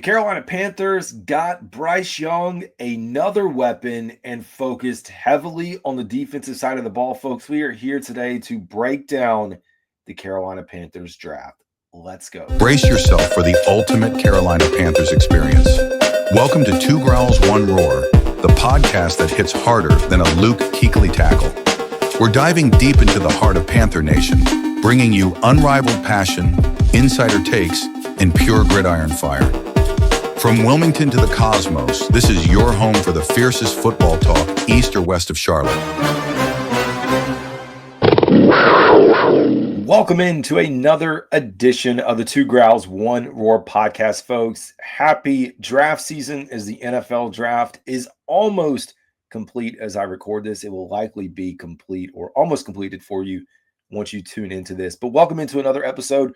Carolina Panthers got Bryce Young another weapon and focused heavily on the defensive side of the ball. Folks, we are here today to break down the Carolina Panthers draft. Let's go. Brace yourself for the ultimate Carolina Panthers experience. Welcome to Two Growls, One Roar, the podcast that hits harder than a Luke Kuechly tackle. We're diving deep into the heart of Panther Nation, bringing you unrivaled passion, insider takes, and pure gridiron fire. From Wilmington to the cosmos, this is your home for the fiercest football talk east or west of Charlotte. Welcome into another edition of the Two Growls, One Roar podcast, folks. Happy draft season as the NFL draft is almost complete as I record this. It will likely be complete or almost completed for you once you tune into this. But welcome into another episode.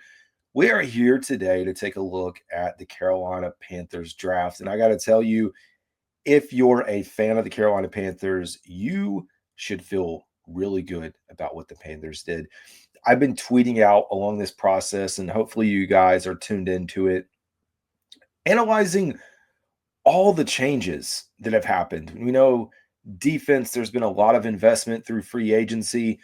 We are here today to take a look at the Carolina Panthers draft. And I got to tell you, if you're a fan of the Carolina Panthers, you should feel really good about what the Panthers did. I've been tweeting out along this process, and hopefully you guys are tuned into it, analyzing all the changes that have happened. We know defense, there's been a lot of investment through free agency.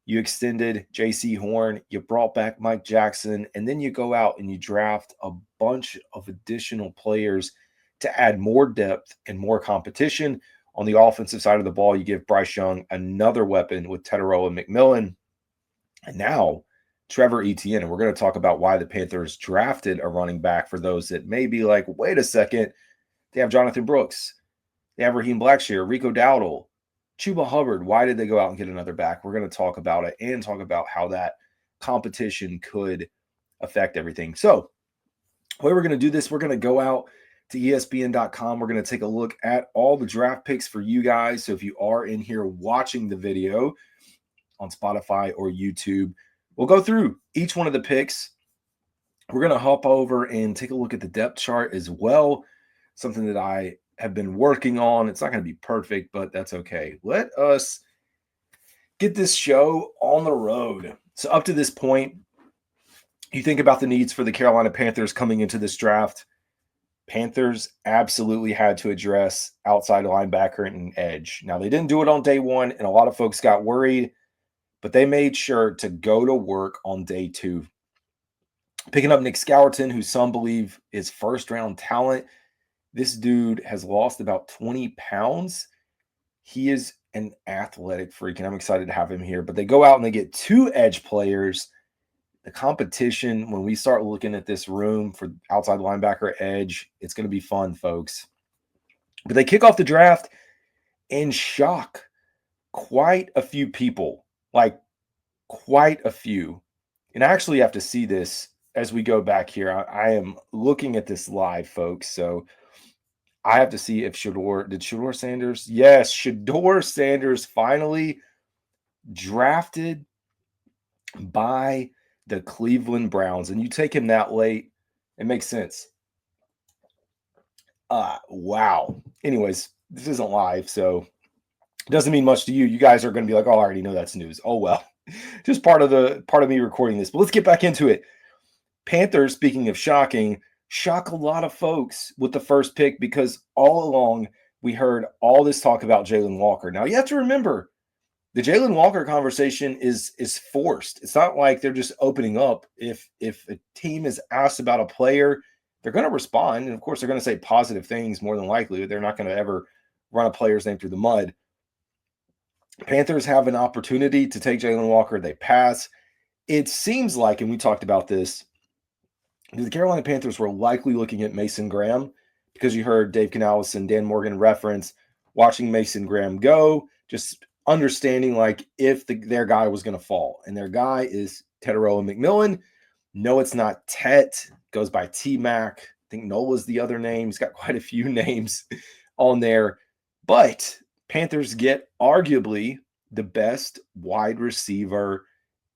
You extended J.C. Horn, you brought back Mike Jackson, and then you go out and you draft a bunch of additional players to add more depth and more competition. On the offensive side of the ball, you give Bryce Young another weapon with Tetairoa McMillan. And now Trevor Etienne. And we're going to talk about why the Panthers drafted a running back for those that may be like, wait a second, they have Jonathan Brooks, they have Raheem Blackshear, Rico Dowdle, Chuba Hubbard. Why did they go out and get another back? We're going to talk about it and talk about how that competition could affect everything. So the way we're going to do this, we're going to go out to ESPN.com. We're going to take a look at all the draft picks for you guys. So if you are in here watching the video on Spotify or YouTube, we'll go through each one of the picks. We're going to hop over and take a look at the depth chart as well, something that I have been working on. It's not going to be perfect, but that's okay. Let us get this show on the road. So up to this point, you think about the needs for the Carolina Panthers coming into this draft. Panthers absolutely had to address outside linebacker and edge. Now, they didn't do it on day one, and a lot of folks got worried, but they made sure to go to work on day two. Picking up Nic Scourton, who some believe is first-round talent. This dude has lost about 20 pounds. He is an athletic freak, and I'm excited to have him here. But they go out and they get two edge players. The competition, when we start looking at this room for outside linebacker edge, it's going to be fun, folks. But they kick off the draft and shock quite a few people, like quite a few. And I actually have to see this as we go back here. I am looking at this live, folks, so I have to see if Shedeur Sanders? Yes, Shedeur Sanders finally drafted by the Cleveland Browns. And you take him that late, it makes sense. Wow. Anyways, this isn't live, so it doesn't mean much to you. You guys are going to be like, oh, I already know that's news. Oh, well. Just part of me recording this. But let's get back into it. Panthers, speaking of shocking, shock a lot of folks with the first pick because all along we heard all this talk about Jalen Walker. Now, you have to remember, the Jalen Walker conversation is forced. It's not like they're just opening up. If a team is asked about a player, they're going to respond. And, of course, they're going to say positive things more than likely. They're not going to ever run a player's name through the mud. Panthers have an opportunity to take Jalen Walker. They pass. It seems like, and we talked about this, the Carolina Panthers were likely looking at Mason Graham because you heard Dave Canales and Dan Morgan reference watching Mason Graham go, just understanding like if their guy was going to fall. And their guy is Tetairoa McMillan. No, it's not Tet. Goes by T-Mac. I think Nola's the other name. He's got quite a few names on there. But Panthers get arguably the best wide receiver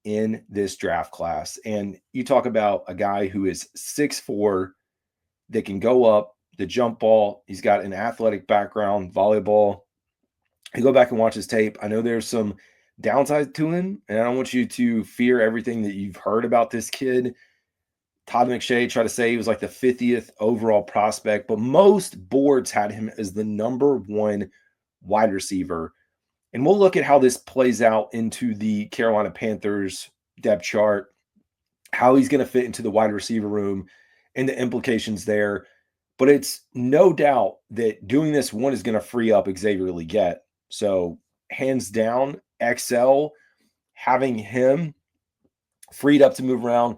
in this draft class. And you talk about a guy who is 6'4", that can go up the jump ball. He's got an athletic background, volleyball. You go back and watch his tape. I know there's some downside to him, and I don't want you to fear everything that you've heard about this kid. Todd McShay tried to say he was like the 50th overall prospect, but most boards had him as the number 1 wide receiver. And we'll look at how this plays out into the Carolina Panthers depth chart, how he's going to fit into the wide receiver room and the implications there. But it's no doubt that doing this one is going to free up Xavier Legette. So hands down, XL, having him freed up to move around,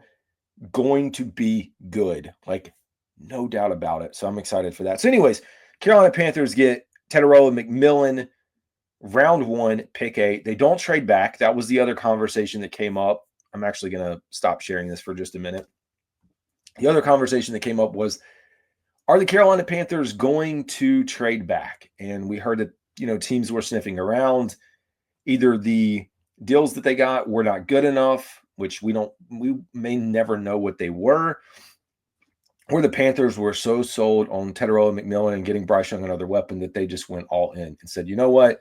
going to be good. Like, no doubt about it. So I'm excited for that. So anyways, Carolina Panthers get Tetairoa McMillan, round 1, pick 8. They don't trade back. That was the other conversation that came up. I'm actually going to stop sharing this for just a minute. The other conversation that came up was, are the Carolina Panthers going to trade back? And we heard that, teams were sniffing around. Either the deals that they got were not good enough, which we may never know what they were, or the Panthers were so sold on Tetairoa McMillan and getting Bryce Young another weapon that they just went all in and said, you know what?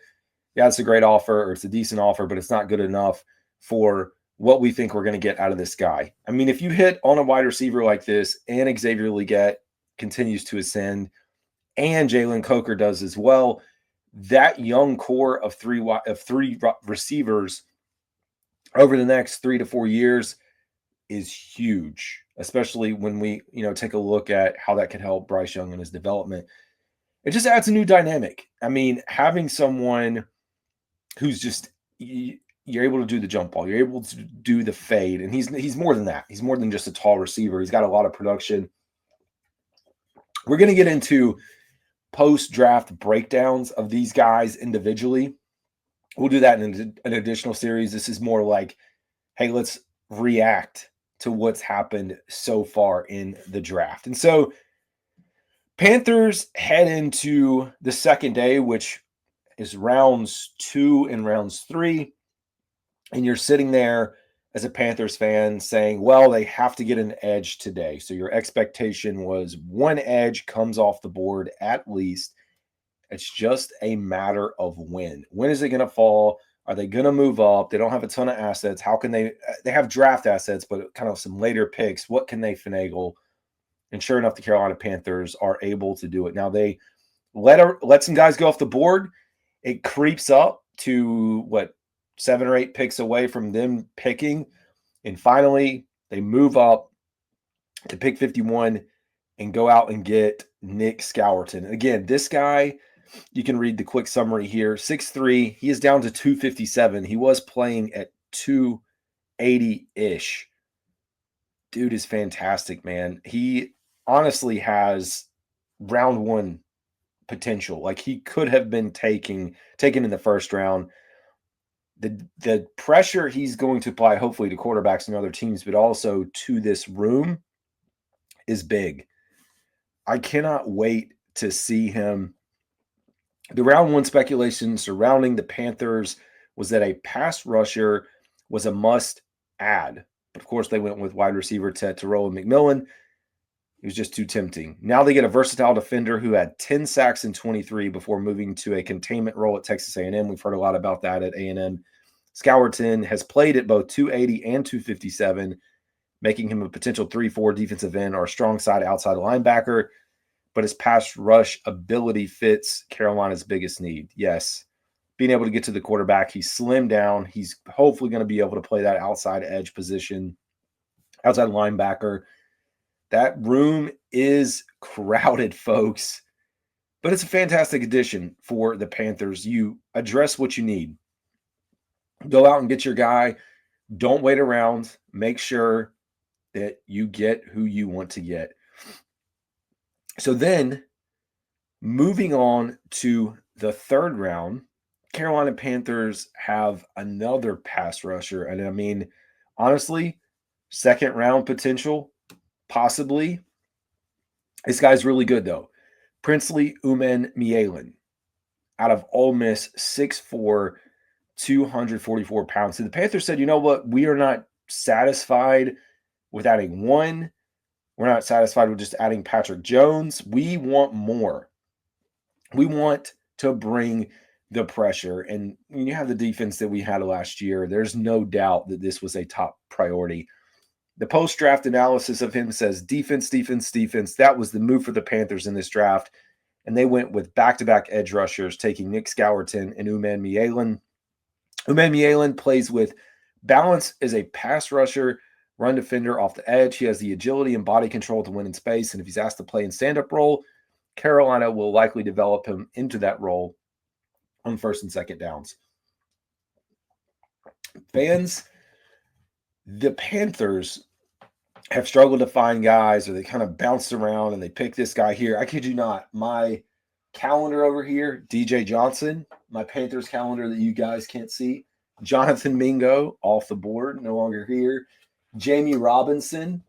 Yeah, it's a great offer, or it's a decent offer, but it's not good enough for what we think we're going to get out of this guy. I mean, if you hit on a wide receiver like this and Xavier Legette continues to ascend and Jalen Coker does as well, that young core of three receivers over the next 3 to 4 years is huge, especially when we, take a look at how that could help Bryce Young in his development. It just adds a new dynamic. I mean, having someone who's just, you're able to do the jump ball, you're able to do the fade, and he's more than that. He's more than just a tall receiver. He's got a lot of production. We're going to get into post-draft breakdowns of these guys individually. We'll do that in an additional series. This is more like, hey, let's react to what's happened so far in the draft. And so Panthers head into the second day, which is rounds 2 and rounds 3. And you're sitting there as a Panthers fan saying, well, they have to get an edge today. So your expectation was 1 edge comes off the board at least. It's just a matter of when. When is it going to fall? Are they going to move up? They don't have a ton of assets. How can they have draft assets, but kind of some later picks. What can they finagle? And sure enough, the Carolina Panthers are able to do it. Now they let some guys go off the board. It creeps up to 7 or 8 picks away from them picking. And finally, they move up to pick 51 and go out and get Nic Scourton. Again, this guy, you can read the quick summary here. 6'3", he is down to 257. He was playing at 280-ish. Dude is fantastic, man. He honestly has round 1 potential. Like, he could have been taken in the first round. The pressure he's going to apply, hopefully, to quarterbacks and other teams, but also to this room is big. I cannot wait to see him. The round 1 speculation surrounding the Panthers was that a pass rusher was a must add. But of course, they went with wide receiver Tetairoa McMillan. It was just too tempting. Now they get a versatile defender who had 10 sacks in 23 before moving to a containment role at Texas A&M. We've heard a lot about that at A&M. Scourton has played at both 280 and 257, making him a potential 3-4 defensive end or a strong side outside linebacker. But his pass rush ability fits Carolina's biggest need. Yes, being able to get to the quarterback. He's slimmed down. He's hopefully going to be able to play that outside edge position, outside linebacker. That room is crowded, folks. But it's a fantastic addition for the Panthers. You address what you need. Go out and get your guy. Don't wait around. Make sure that you get who you want to get. So then, moving on to the third round, Carolina Panthers have another pass rusher. And I mean, honestly, second round potential, possibly. This guy's really good, though. Princely Umanmielen, out of Ole Miss, 6'4", 244 pounds. So the Panthers said, you know what? We are not satisfied with adding 1. We're not satisfied with just adding Patrick Jones. We want more. We want to bring the pressure. And when you have the defense that we had last year, there's no doubt that this was a top priority. The post-draft analysis of him says defense, defense, defense. That was the move for the Panthers in this draft. And they went with back-to-back edge rushers, taking Nic Scourton and Umanmielen. Umanmielen plays with balance as a pass rusher, run defender off the edge. He has the agility and body control to win in space. And if he's asked to play in stand-up role, Carolina will likely develop him into that role on first and second downs. Fans, the Panthers have struggled to find guys, or they kind of bounced around and they pick this guy here. I kid you not, my calendar over here, DJ Johnson, my Panthers calendar that you guys can't see, Jonathan Mingo off the board, no longer here, Jamie Robinson,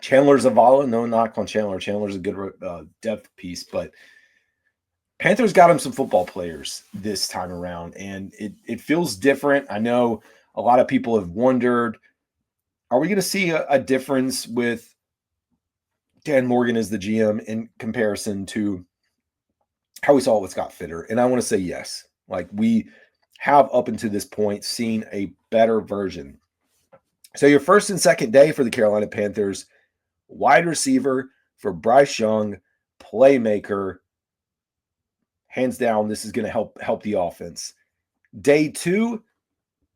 Chandler Zavala, no knock on Chandler. Chandler's a good depth piece, but Panthers got him some football players this time around, and it feels different. I know a lot of people have wondered, are we going to see a difference with Dan Morgan as the GM in comparison to how we saw it with Scott Fitter? And I want to say yes. Like, we have up until this point seen a better version. So your first and second day for the Carolina Panthers, wide receiver for Bryce Young, playmaker. Hands down, this is going to help the offense. Day 2,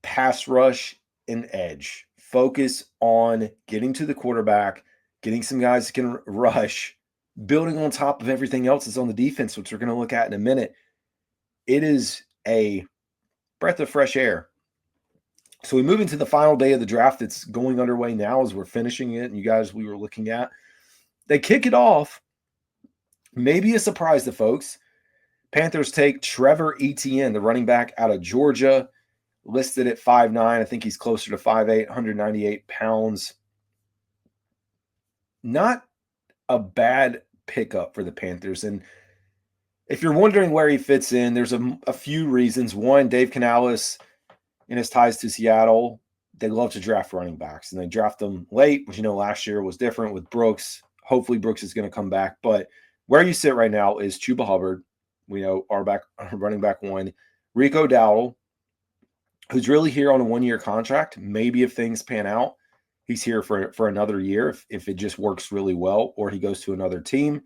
pass rush and edge. Focus on getting to the quarterback, getting some guys that can rush, building on top of everything else that's on the defense, which we're going to look at in a minute. It is a breath of fresh air. So we move into the final day of the draft that's going underway now as we're finishing it. And you guys, we were looking at, they kick it off. Maybe a surprise to folks. Panthers take Trevor Etienne, the running back out of Georgia, listed at 5'9". I think he's closer to 5'8", 198 pounds. Not a bad pickup for the Panthers. And if you're wondering where he fits in, there's a few reasons. One, Dave Canales, in his ties to Seattle, they love to draft running backs. And they draft them late, which, last year was different with Brooks. Hopefully Brooks is going to come back. But where you sit right now is Chuba Hubbard. We know our running back one. Rico Dowdle, who's really here on a one-year contract. Maybe if things pan out, he's here for another year if it just works really well, or he goes to another team.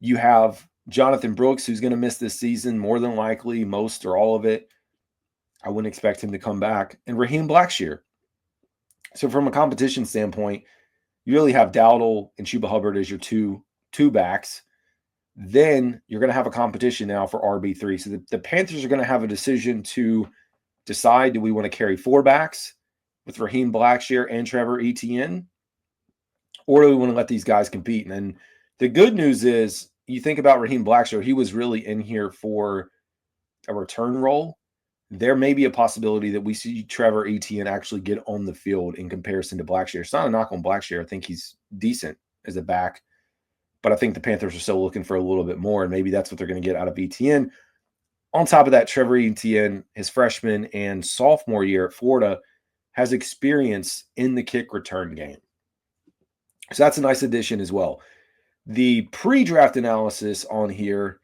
You have Jonathan Brooks, who's going to miss this season, more than likely, most or all of it. I wouldn't expect him to come back. And Raheem Blackshear. So from a competition standpoint, you really have Dowdle and Chuba Hubbard as your two backs. Then you're going to have a competition now for RB3. So the Panthers are going to have a decision to decide, do we want to carry 4 backs with Raheem Blackshear and Trevor Etienne? Or do we want to let these guys compete? And then the good news is, you think about Raheem Blackshear, he was really in here for a return role. There may be a possibility that we see Trevor Etienne actually get on the field in comparison to Blackshear. It's not a knock on Blackshear. I think he's decent as a back. But I think the Panthers are still looking for a little bit more, and maybe that's what they're going to get out of Etienne. On top of that, Trevor Etienne, his freshman and sophomore year at Florida, has experience in the kick return game. So that's a nice addition as well. The pre-draft analysis on here,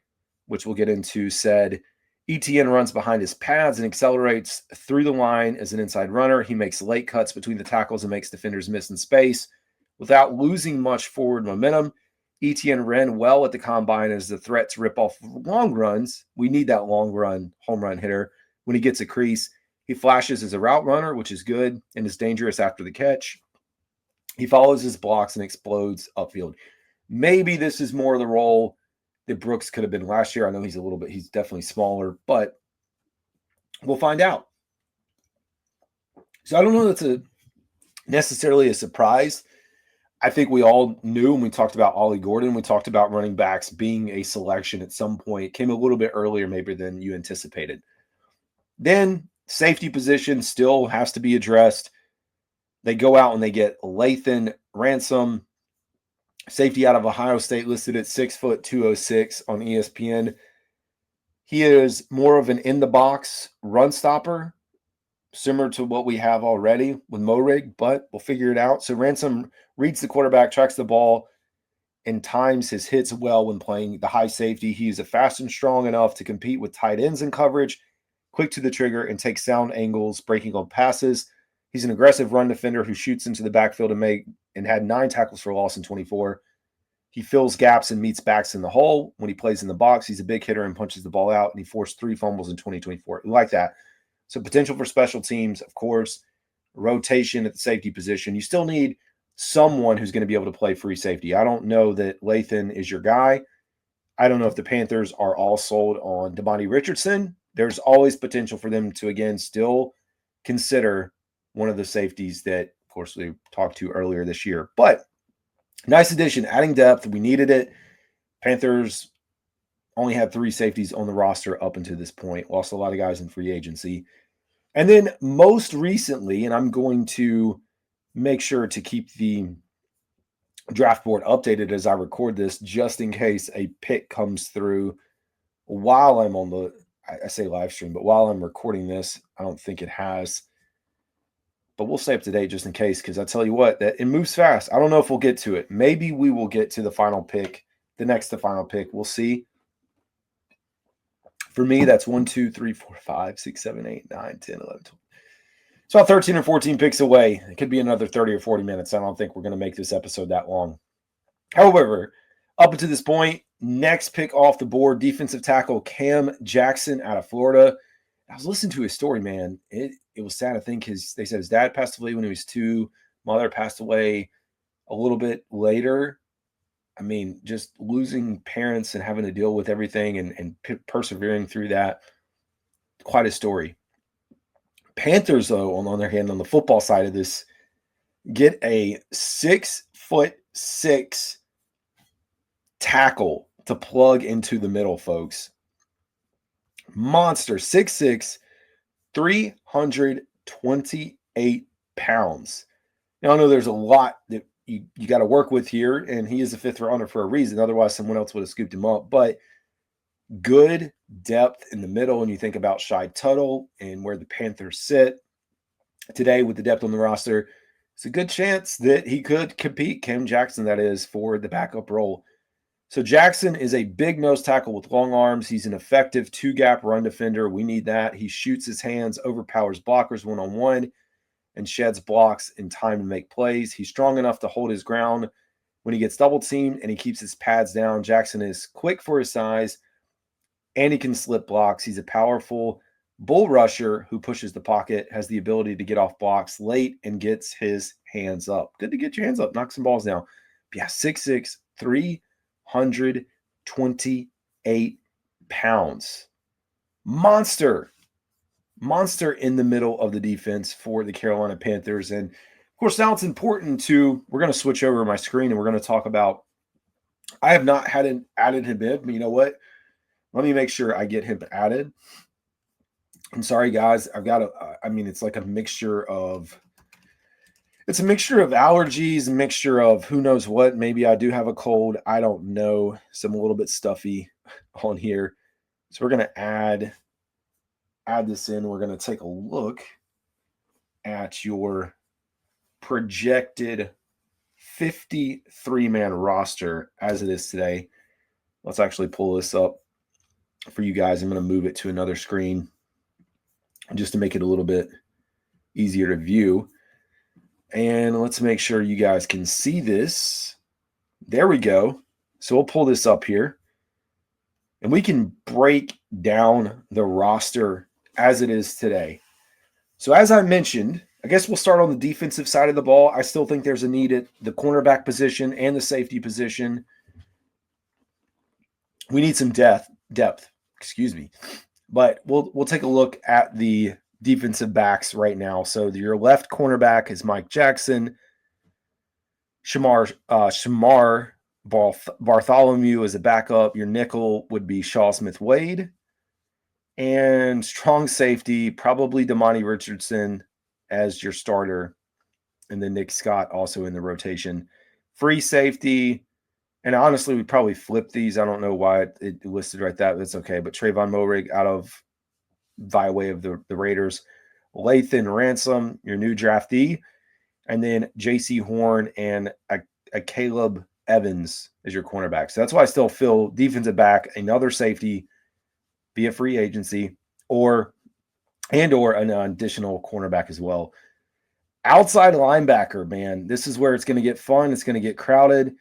which we'll get into, said Etienne runs behind his pads and accelerates through the line as an inside runner. He makes late cuts between the tackles and makes defenders miss in space without losing much forward momentum. Etienne ran well at the combine as the threat to rip off long runs. We need that long run, home run hitter. When he gets a crease, he flashes as a route runner, which is good and is dangerous after the catch. He follows his blocks and explodes upfield. Maybe this is more of the role that Brooks could have been last year. I know he's definitely smaller, but we'll find out. So I don't know that's necessarily a surprise. I think we all knew when we talked about Ollie Gordon, we talked about running backs being a selection at some point. It came a little bit earlier maybe than you anticipated. Then safety position still has to be addressed. They go out and they get Lathan Ransom, safety out of Ohio State, listed at 6', 206 on ESPN. He is more of an in-the-box run stopper, similar to what we have already with Morig, but we'll figure it out. So Ransom reads the quarterback, tracks the ball, and times his hits well when playing the high safety. He is fast and strong enough to compete with tight ends in coverage, quick to the trigger, and take sound angles, breaking on passes. He's an aggressive run defender who shoots into the backfield and had 9 tackles for loss in 24. He fills gaps and meets backs in the hole. When he plays in the box, he's a big hitter and punches the ball out, and he forced 3 fumbles in 2024. We like that. So potential for special teams, of course, rotation at the safety position. You still need someone who's going to be able to play free safety. I don't know that Lathan is your guy. I don't know if the Panthers are all sold on Damani Richardson. There's always potential for them to, again, still consider one of the safeties that, of course, we talked to earlier this year. But nice addition, adding depth. We needed it. Panthers only had 3 safeties on the roster up until this point. Lost a lot of guys in free agency. And then most recently, and I'm going to make sure to keep the draft board updated as I record this, just in case a pick comes through while I'm on the, I say live stream, but while I'm recording this, I don't think it has. But we'll stay up to date just in case, because I tell you what, that it moves fast. I don't know if we'll get to it. Maybe we will get to the final pick, the next to final pick. We'll see. For me, that's 1, 2, 3, 4, 5, 6, 7, 8, 9, 10, 11, 12. It's about 13 or 14 picks away. It could be another 30 or 40 minutes. I don't think we're going to make this episode that long. However, up until this point, next pick off the board, defensive tackle Cam Jackson out of Florida. I was listening to his story, man. It was sad. I think they said his dad passed away when he was 2. Mother passed away a little bit later. I mean, just losing parents and having to deal with everything and persevering through that. Quite a story. Panthers, though, on the other hand, on the football side of this, get a 6'6" tackle to plug into the middle, folks. Monster, 6'6", 328 pounds. Now, I know there's a lot that you got to work with here, and he is a 5th rounder for a reason. Otherwise, someone else would have scooped him up. But good depth in the middle, and you think about Shai Tuttle and where the Panthers sit today with the depth on the roster, it's a good chance that he could compete, Cam Jackson, that is, for the backup role. So Jackson is a big nose tackle with long arms. He's an effective 2-gap run defender. We need that. He shoots his hands, overpowers blockers one-on-one, and sheds blocks in time to make plays. He's strong enough to hold his ground when he gets double-teamed, and he keeps his pads down. Jackson is quick for his size, and he can slip blocks. He's a powerful bull rusher who pushes the pocket, has the ability to get off blocks late, and gets his hands up. Good to get your hands up, knock some balls down. But yeah, 6'6", 328 pounds. Monster in the middle of the defense for the Carolina Panthers. And, of course, now it's important we're going to switch over my screen, and we're going to talk about, I have not added him in, but you know what? Let me make sure I get him added. I'm sorry, guys. It's like a mixture of allergies, a mixture of who knows what. Maybe I do have a cold. I don't know. So I'm a little bit stuffy on here. So we're going to add this in. We're going to take a look at your projected 53-man roster as it is today. Let's actually pull this up for you guys. I'm going to move it to another screen just to make it a little bit easier to view. And let's make sure you guys can see this. There we go. So we'll pull this up here, and we can break down the roster as it is today. So as I mentioned, I guess we'll start on the defensive side of the ball. I still think there's a need at the cornerback position and the safety position. We need some depth, but we'll take a look at the defensive backs right now. So your left cornerback is Mike Jackson. Shamar Bartholomew is a backup. Your nickel would be Shaw Smith-Wade. And strong safety, probably Damani Richardson as your starter. And then Nick Scott also in the rotation. Free safety. And honestly, we probably flipped these. I don't know why it listed right there. That's okay. But Trayvon Moehrig out of by way of the Raiders. Lathan Ransom, your new draftee. And then J.C. Horn and a Caleb Evans as your cornerback. So that's why I still feel defensive back, another safety via free agency, or an additional cornerback as well. Outside linebacker, man, this is where it's going to get fun. It's going to get crowded.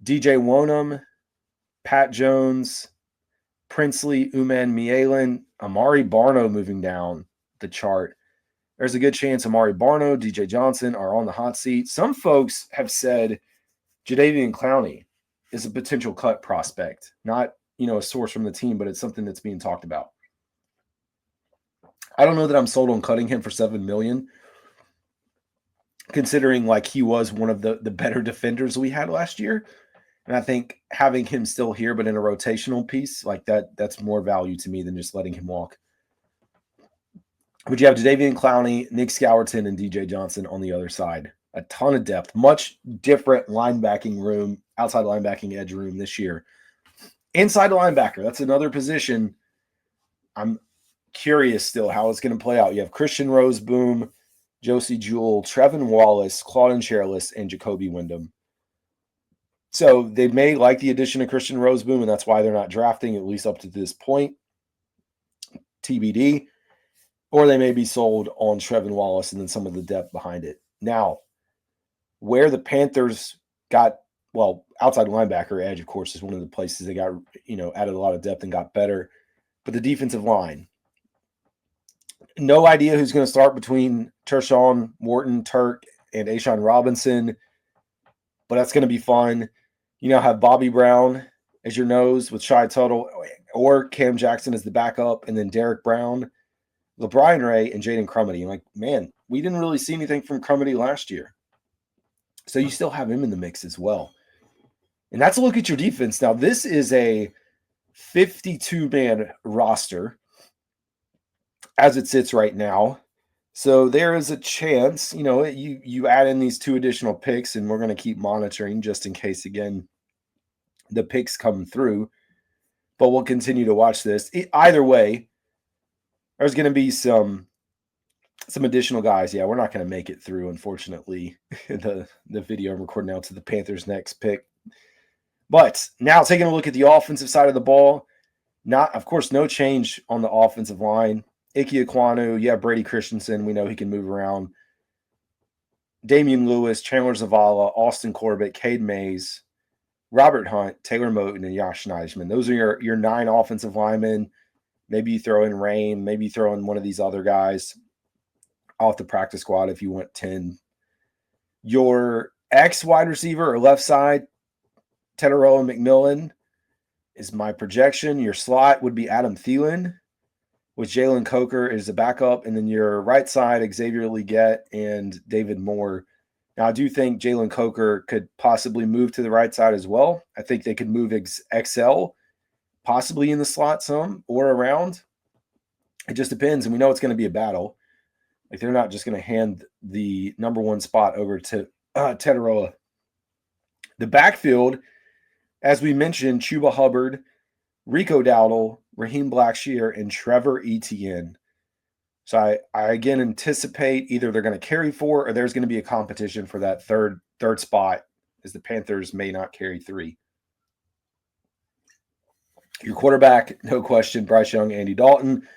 DJ Wonham, Pat Jones, Princely Umanmielen, Amari Barno moving down the chart. There's a good chance Amari Barno, DJ Johnson are on the hot seat. Some folks have said Jadeveon Clowney is a potential cut prospect. Not, a source from the team, but it's something that's being talked about. I don't know that I'm sold on cutting him for $7 million, considering like he was one of the better defenders we had last year. And I think having him still here, but in a rotational piece like that's more value to me than just letting him walk. But you have Jadeveon Clowney, Nic Scourton, and DJ Johnson on the other side. A ton of depth, much different linebacking room, outside linebacking edge room this year. Inside linebacker, that's another position. I'm curious still how it's going to play out. You have Christian Roseboom, Josie Jewell, Trevin Wallace, Claudin Sherlis, and Jacoby Wyndham. So they may like the addition of Christian Roseboom, and that's why they're not drafting, at least up to this point. TBD. Or they may be sold on Trevin Wallace and then some of the depth behind it. Now, where the Panthers got, outside linebacker edge, of course, is one of the places they got, added a lot of depth and got better. But the defensive line, no idea who's going to start between Tershawn Wharton, Turk, and Ashawn Robinson. But that's going to be fun. You now have Bobby Brown as your nose with Shai Tuttle, or Cam Jackson as the backup, and then Derek Brown, LeBron Ray, and Jaden Crumedy. Like, man, we didn't really see anything from Crumedy last year. So you still have him in the mix as well. And that's a look at your defense. Now, this is a 52-man roster as it sits right now. So there is a chance, you add in these 2 additional picks, and we're going to keep monitoring just in case, again, the picks come through. But we'll continue to watch this. Either way, there's going to be some additional guys. Yeah, we're not going to make it through, unfortunately, the video I'm recording now to the Panthers' next pick. But now taking a look at the offensive side of the ball, of course, no change on the offensive line. Ike Ekwonu, Brady Christensen. We know he can move around. Damian Lewis, Chandler Zavala, Austin Corbett, Cade Mays, Robert Hunt, Taylor Moton, and Josh Neisman. Those are your 9 offensive linemen. Maybe you throw in Rain. Maybe you throw in one of these other guys off the practice squad if you want 10. Your X wide receiver or left side, Tetairoa McMillan, is my projection. Your slot would be Adam Thielen, with Jalen Coker as a backup, and then your right side, Xavier Legette and David Moore. Now, I do think Jalen Coker could possibly move to the right side as well. I think they could move XL, possibly in the slot some or around. It just depends, and we know it's going to be a battle. Like, they're not just going to hand the number 1 spot over to Tetairoa. The backfield, as we mentioned, Chuba Hubbard, Rico Dowdle, Raheem Blackshear, and Trevor Etienne. So I again anticipate either they're going to carry 4 or there's going to be a competition for that third spot, as the Panthers may not carry 3. Your quarterback, no question, Bryce Young, Andy Dalton.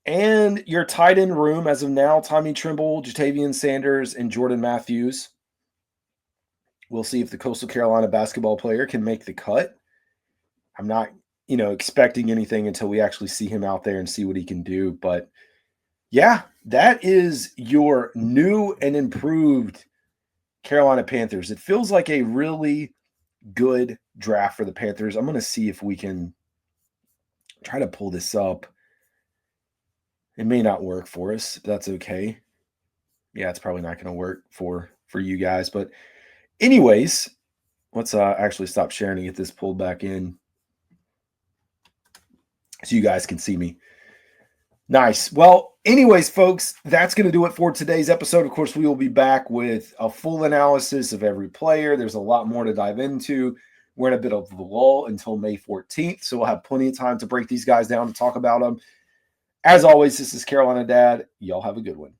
And your tight end room, as of now, Tommy Trimble, Jatavian Sanders, and Jordan Matthews. We'll see if the Coastal Carolina basketball player can make the cut. I'm not expecting anything until we actually see him out there and see what he can do. But yeah, that is your new and improved Carolina Panthers. It feels like a really good draft for the Panthers. I'm going to see if we can try to pull this up. It may not work for us, but that's okay. Yeah, it's probably not going to work for you guys. But anyways, let's actually stop sharing and get this pulled back in so you guys can see me. Nice. Well, anyways, folks, that's going to do it for today's episode. Of course, we will be back with a full analysis of every player. There's a lot more to dive into. We're in a bit of a lull until May 14th, so we'll have plenty of time to break these guys down to talk about them. As always, this is Carolina Dad. Y'all have a good one.